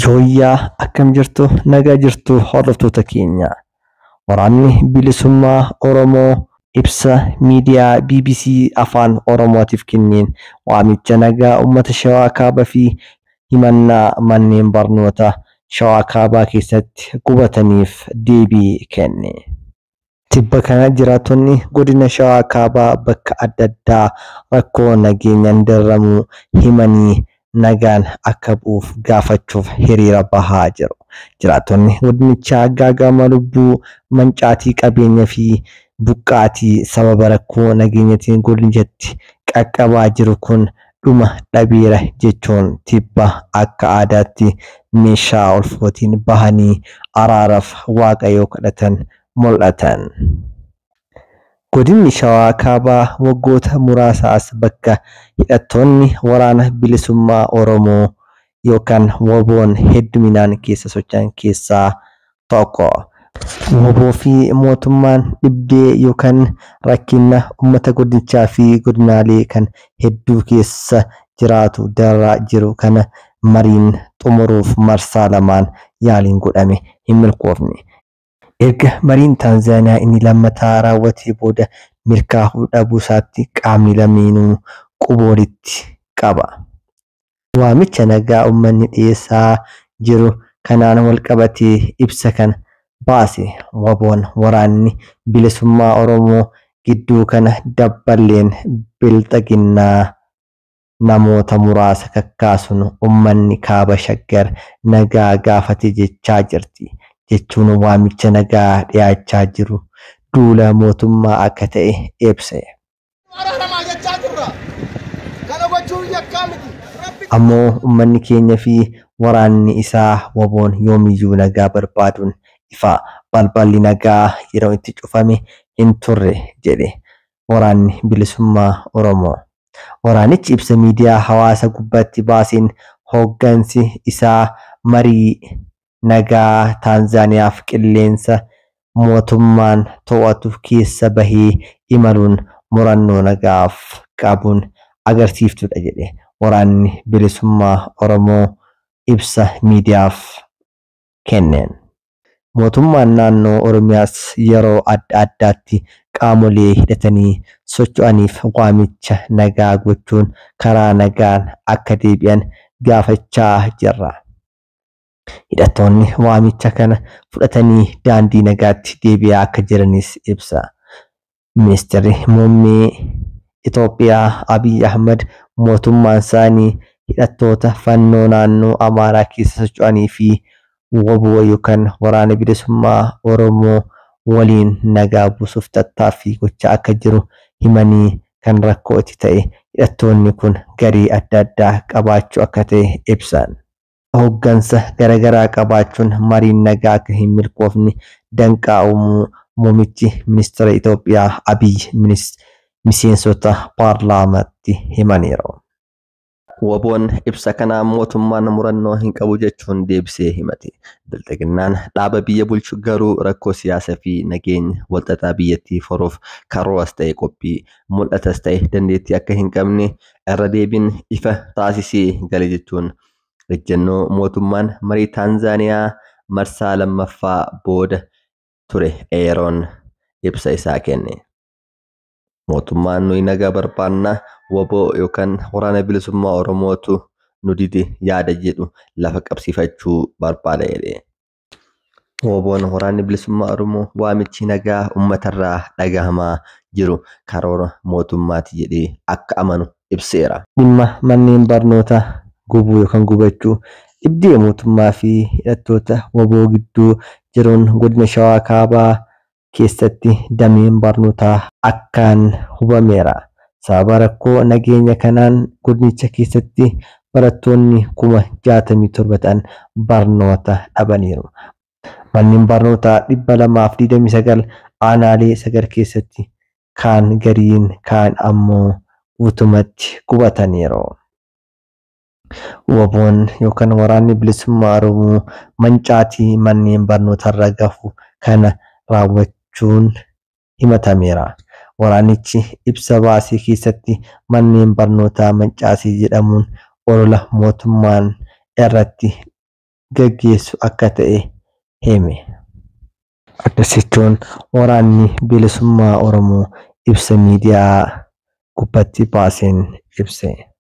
Yooyyaa akkam jirtu nagaa jirtu hordoftoota keenya. Waraanni bilisummaa Oromoo ibsa miidiyaa BBC Afaan Oromootiif kenneen waamicha nagaa uummata Shawaa Kaabaa fi himannaa manneen barnoota Shawaa Kaabaa keessatti gubataniif deebii kenne. Tibba kana jiraattonni godina Shawaa Kaabaa bakka adda addaa rakkoo nageenyaan dararamu himanii nagaan akka bu'uuf gaafachuuf hiriira bahaa jiru. Jiraattonni godinichaa gaagama lubbuu, mancaatii qabeenya fi buqqaatii sababa rakkoo nageenyaatiin godinichatti qaqqabaa jiru kun dhuma dhabeera jechuun tibba akka aadaatti meeshaa ulfootiin bahanii araaraaf waaqayyoo kadhatan mul'atan. Godinni Shawaa Kaabaa waggoota muraasaas bakka hidhattoonni waraana bilisummaa Oromoo yookaan WBO'n hedduminaan keessa socho'an keessaa tokko. WBO fi mootummaan dhibdee yookaan rakkina uummata godinichaa fi godinaalee kan hedduu keessa jiraatu dararaa jiru kana mariin xumuruuf marsaa lamaan yaaliin godhame hin milkoofne. Erga mariin Taanzaaniyaa inni lammataa raawwatee booda milkaa'uu dhabuu isaatti qaamni lameenuu quba walitti qaba. Waamicha nagaa uummanni dhiyeessaa jiru kanaan wal qabatee ibsa kan baase WBO'n waraanni bilisummaa Oromoo gidduu kana dabballeen bilxaginnaa namoota muraasa kakkaasuun uummanni kaaba shaggar nagaa gaafate jechaa jirti. Jechuun waamicha nagaa dhiyaachaa jiru duula mootummaa akka ta'e ibse. Ammoo uummanni keenya fi waraanni isaa WBO'n yoomiyyuu nagaa barbaaduun ifa balballi nagaa yeroo itti cufame hin turre jedhe waraanni bilisummaa Oromoo. Waraanichi ibsa miidiyaa hawaasa gubbaatti baaseen hooggansi isaa marii nagaa Taanzaaniyaaf qilleensa mootummaan to'atu keessa bahee imaluun murannoo nagaaf qabuun agarsiiftudha jedhe waraanni bilisummaa Oromoo ibsa miidiyaaf kenneen. Mootummaan naannoo Oromiyaas yeroo adda addaatti qaamolee hidhatanii socho'aniif waamicha nagaa gochuun karaa nagaan akka deebi'an gaafachaa jirra. Hidhattoonni waamicha kana fudhatanii daandii nagaatti deebi'aa akka jiranis ibsa. Ministeerri muummee Itoophiyaa Abiy Ahmed mootummaan isaanii hidhattoota fannoo naannoo Amaaraa keessa socho'anii fi WBO yookaan waraana bilisummaa Oromoo waliin nagaa buusuuf tattaaffii gochaa akka jiru himanii kan rakkoo itti ta'e hidhattoonni kun garii adda addaa qabaachuu akka ta'e ibsan. Hooggansa garaagaraa qabaachuun mariin nagaa akka hin milkoofne danqaa uumuu muummichi ministeera Itoophiyaa Abiy miseensota paarlaamaatti himaniiru. WBO'n ibsa kanaan mootummaan murannoo hin qabu jechuun deebisee himate. Bilxiginnaan dhaaba biyya bulchu garuu rakkoo siyaasaa fi nageenya walxaxaa biyyattii furuuf karooras ta'e qophii mul'atas ta'e dandeettii akka hin qabne irra deebiin ifa taasisee gale jechuun ejjennoo mootummaan marii Taanzaaniyaa marsaa lammaffaa booda ture eeroon ibsa isaa kenne. Mootummaan nuyi nagaa barbaanna WBO yookaan waraana bilisummaa Oromootu nu dide yaada jedhu lafa qabsiifachuu barbaada jedhe. WBO'n waraanni bilisummaa Oromoo waamichi nagaa uummatarraa dhagahamaa jiru karoora mootummaati jedhee akka amanu ibseera. Dhimma manneen barnoota gubuu yookaan gubachuu dhibdee mootummaa fi hidhattoota WBO gidduu jiruun godina Shawaa Kaabaa keessatti dameen barnootaa akkaan hubameera. Sababa rakkoo nageenya kanaan godinicha keessatti barattoonni 67,000 ta'an barnoota dhabaniiru. Manneen barnootaa 229 aanaalee 9 keessatti kaan gariin kaan ammoo guutumatti gubataniiru. WBO'n yookaan waraanni bilisummaa Oromoo mancaatii manneen barnootarra gahu kana raawwachuun himatameera. Waraanichi ibsa baasee keessatti manneen barnootaa mancaasii jedhamuun olola mootummaan irratti gaggeessu akka ta'e hime. Akkas jechuun waraanni bilisummaa Oromoo ibsa miidiyaa gubbaatti baaseen ibse.